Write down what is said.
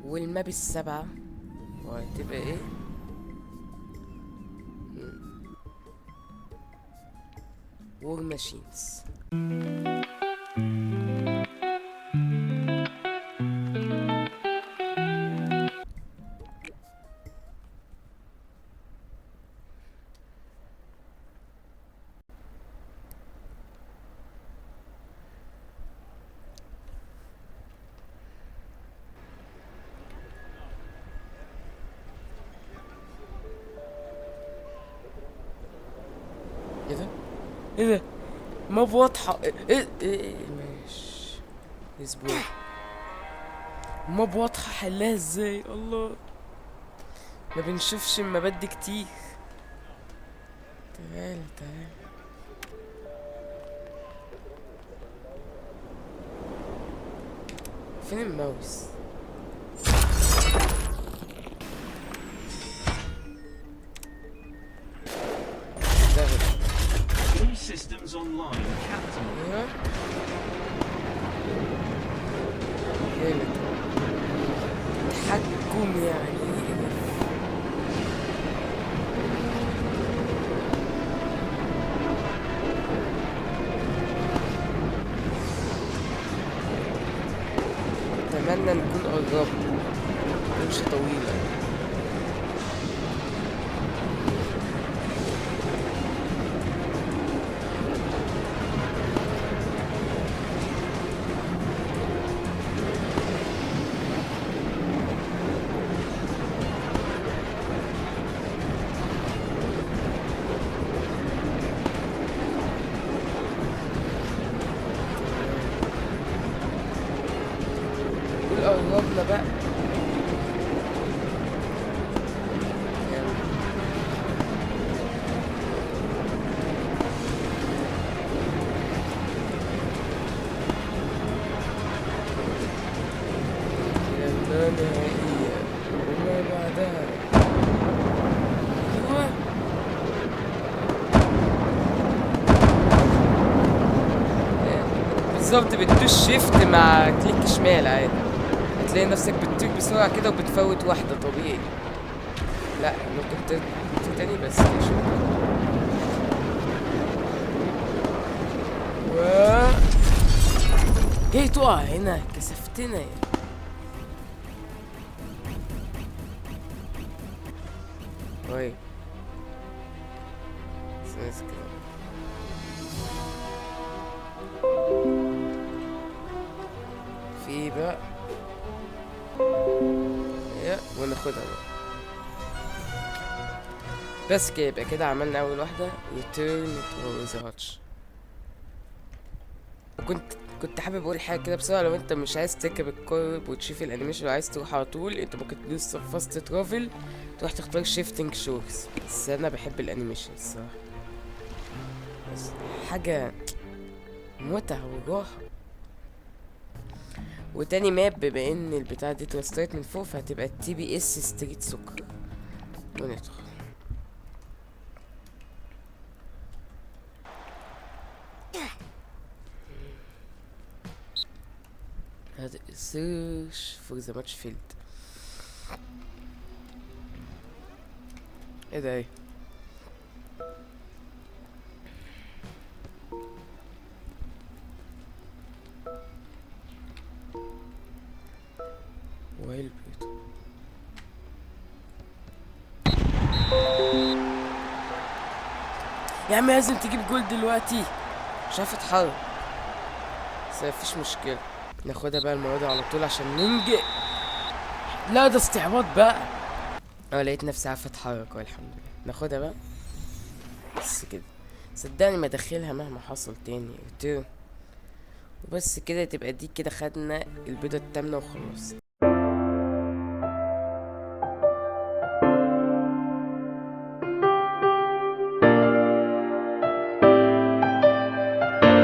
والماب السبعة وهتبقى ايه؟ وور ماشينز. ايه ده؟ ايه ده؟ ماب واضحة. ايه ماشي. اسبوع. ماب واضحة، حلها ازاي؟ الله، ما بنشوفش المبات دي كتير. تعال تعال. فين الماوس؟ ده غير. All systems online, Captain. ايوه. جامد. تحكم يعني. اتمنى نكون قربنا، مش طويلة. قربنا بقى. يلا نهائية وما بعدها. ايوه. بالظبط، بتدوس شيفت مع كليك شمال عادي، هتلاقي نفسك بتطير بسرعة كده وبتفوت واحدة طبيعي. لا ممكن تاني بس شوف. جاي تقع هنا، كسفتنا يعني. طيب سنس كده. في ايه بقى؟ يا وناخدها بقى. بس كده يبقى كده عملنا اول واحدة return to the hutch. وكنت حابب اقول حاجة كده بسرعة. لو انت مش عايز تركب الكورب وتشوف الانيميشن وعايز تروح على طول، انت ممكن تدوس فاست ترافل، تروح تختار شيفتنج شورز. بس انا بحب الانيميشن الصراحة، بس حاجة متعة وراحة. وتاني ماب، بما ان البتاعة دي اتوسترت من فوق، فهتبقى التي بي اس ستريت سكر. وندخل. هذا سيرش فور ذا ماتش فيلد. ايه ده؟ ايه وايل بيوت. يا عم لازم تجيب جول دلوقتي، مش عارف اتحرك. بس مفيش مشكلة، ناخدها بقى المرة دي على طول عشان ننجح. لا ده استعباط بقى. اه لقيت نفسي عارف اتحرك والحمد لله. ناخدها بقى بس كده. صدقني ما دخلها مهما حصل تاني ريتيرن. وبس كده تبقى دي كده خدنا البيضة التامنة وخلاص.